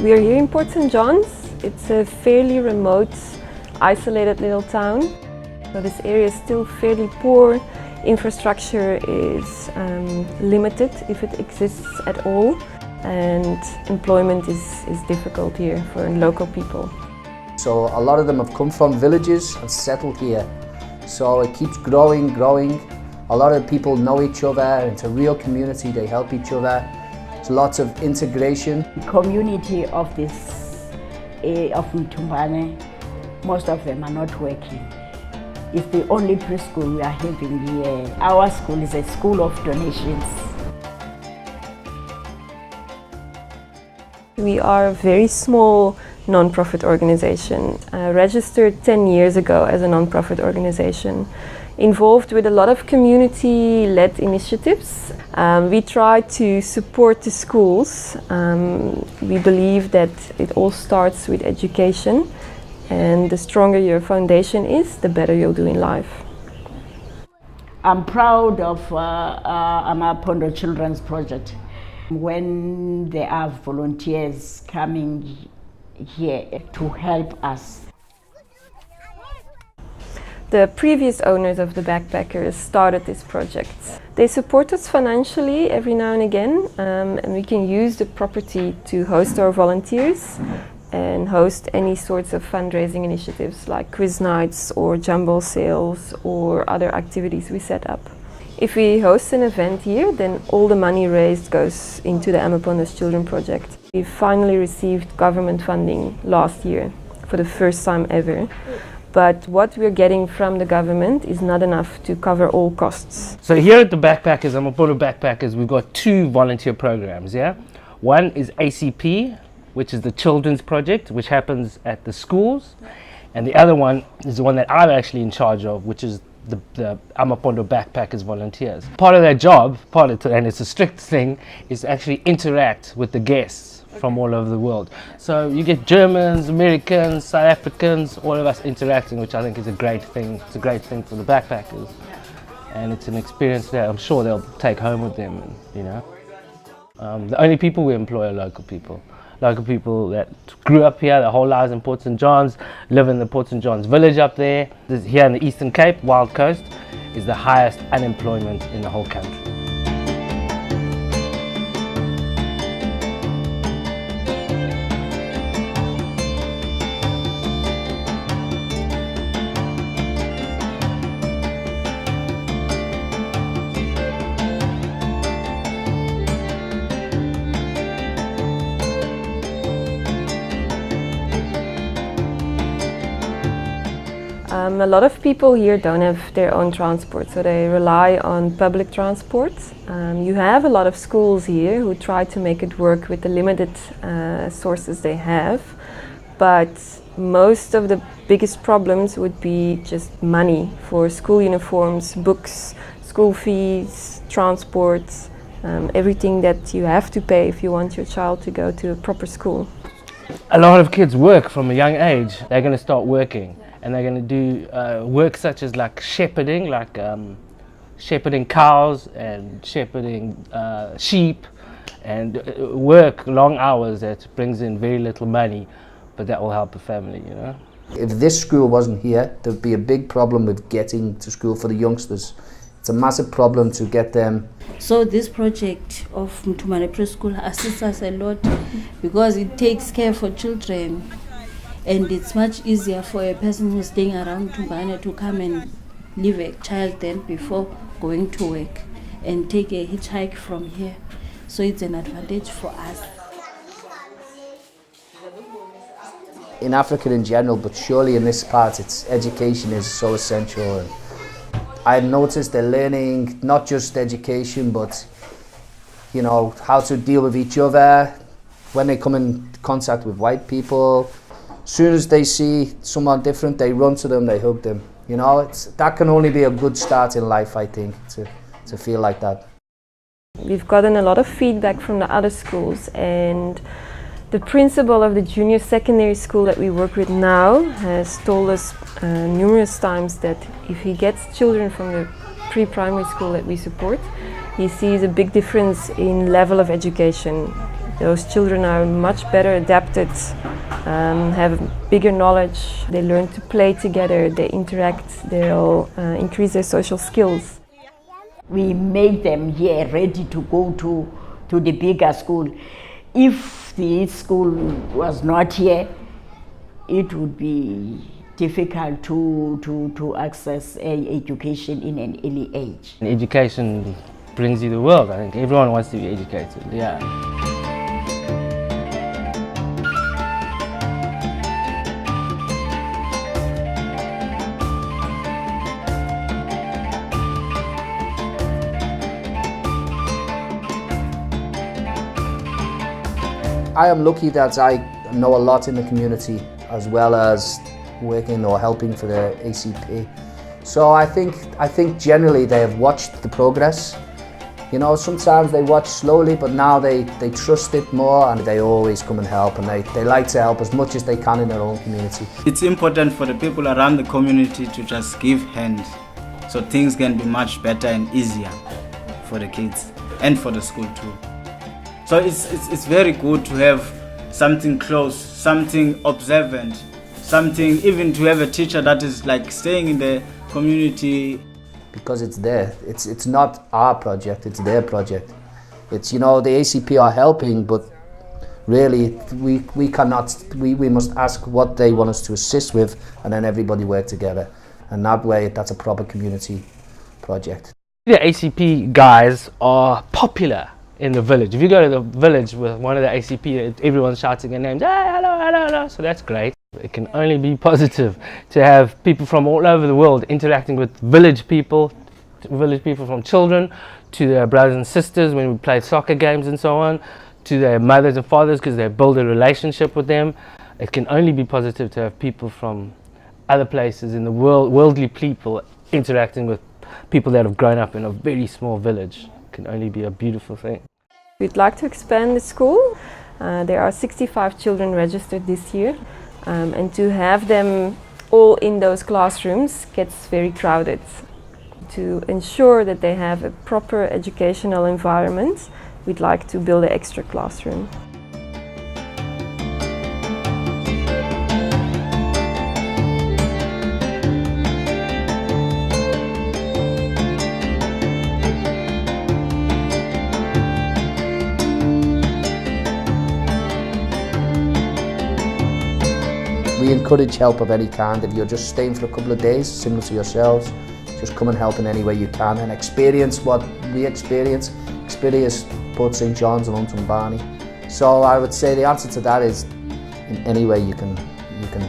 We are here in Port St. John's. It's a fairly remote, isolated little town. So this area is still fairly poor. Infrastructure is limited, if it exists at all. And employment is difficult here for local people. So a lot of them have come from villages and settled here. So it keeps growing. A lot of people know each other. It's a real community, they help each other. There's lots of integration. The community of Mthumbane, most of them are not working. It's the only preschool we are having here. Our school is a school of donations. We are a very small non-profit organization, registered 10 years ago as a non-profit organization, involved with a lot of community-led initiatives. We try to support the schools. We believe that it all starts with education, and the stronger your foundation is, the better you'll do in life. I'm proud of Amapondo Children's Project. When there are volunteers coming here to help us. The previous owners of the backpackers started this project. They support us financially every now and again, and we can use the property to host our volunteers and host any sorts of fundraising initiatives like quiz nights or jumble sales or other activities we set up. If we host an event here, then all the money raised goes into the Amapondo Children Project. We finally received government funding last year for the first time ever. But what we're getting from the government is not enough to cover all costs. So here at the Backpackers, Amapondo Backpackers, we've got two volunteer programs, yeah? One is ACP, which is the children's project, which happens at the schools. And the other one is the one that I'm actually in charge of, which is the Amapondo Backpackers volunteers. Part of their job, and it's a strict thing, is to actually interact with the guests from all over the world. So you get Germans, Americans, South Africans, all of us interacting, which I think is a great thing. It's a great thing for the backpackers. And it's an experience that I'm sure they'll take home with them, you know. The only people we employ are local people. Local people that grew up here their whole lives in Port St. John's, live in the Port St. John's village up there. Here in the Eastern Cape, Wild Coast, is the highest unemployment in the whole country. A lot of people here don't have their own transport, so they rely on public transport. You have a lot of schools here who try to make it work with the limited sources they have, but most of the biggest problems would be just money for school uniforms, books, school fees, transport, everything that you have to pay if you want your child to go to a proper school. A lot of kids work from a young age. They're going to start working. And they're going to do work such as like shepherding, shepherding cows and shepherding sheep, and work long hours that brings in very little money, but that will help the family, you know. If this school wasn't here, there'd be a big problem with getting to school for the youngsters. It's a massive problem to get them. So this project of Mthumbane Preschool assists us a lot because it takes care for children. And it's much easier for a person who's staying around Mthumbane to come and leave a child then before going to work and take a hitchhike from here. So it's an advantage for us. In Africa in general, but surely in this part, education is so essential. And I've noticed they're learning not just education, but you know, how to deal with each other when they come in contact with white people. As soon as they see someone different, they run to them, they hug them. You know, that can only be a good start in life, I think, to feel like that. We've gotten a lot of feedback from the other schools, and the principal of the junior secondary school that we work with now has told us numerous times that if he gets children from the pre-primary school that we support, he sees a big difference in level of education Those children are much better adapted, have bigger knowledge, they learn to play together, they interact, they'll increase their social skills. We make them here ready to go to the bigger school. If the school was not here, it would be difficult to access education in an early age. Education brings you the world. I think everyone wants to be educated. Yeah. I am lucky that I know a lot in the community as well as working or helping for the ACP. So I think generally they have watched the progress. You know, sometimes they watch slowly, but now they trust it more and they always come and help, and they like to help as much as they can in their own community. It's important for the people around the community to just give hand so things can be much better and easier for the kids and for the school too. So it's very good to have something close, something observant, something, even to have a teacher that is like staying in the community. Because it's there. It's not our project, it's their project. It's, you know, the ACP are helping, but really we cannot, we must ask what they want us to assist with, and then everybody work together. And that way, that's a proper community project. The ACP guys are popular in the village. If you go to the village with one of the ACP, everyone's shouting their names, hey, hello, hello, hello. So that's great. It can only be positive to have people from all over the world interacting with village people from children to their brothers and sisters when we play soccer games and so on, to their mothers and fathers because they build a relationship with them. It can only be positive to have people from other places in the world, worldly people, interacting with people that have grown up in a very small village. It can only be a beautiful thing. We'd like to expand the school. There are 65 children registered this year. And to have them all in those classrooms gets very crowded. To ensure that they have a proper educational environment, we'd like to build an extra classroom. We encourage help of any kind. If you're just staying for a couple of days, similar to yourselves, just come and help in any way you can and experience what we experience Port St. John's and Mthumbane. So I would say the answer to that is in any way you can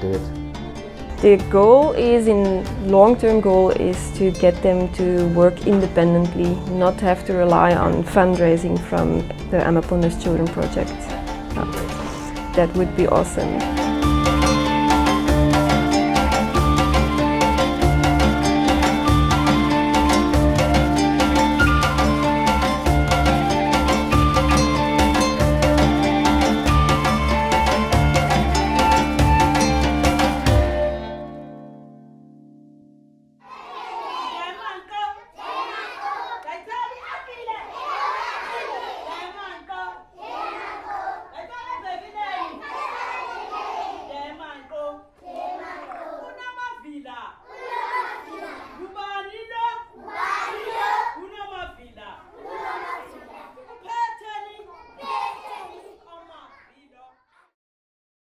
do it. The goal is, long-term goal is to get them to work independently, not have to rely on fundraising from the Amapondo Children Project. That would be awesome.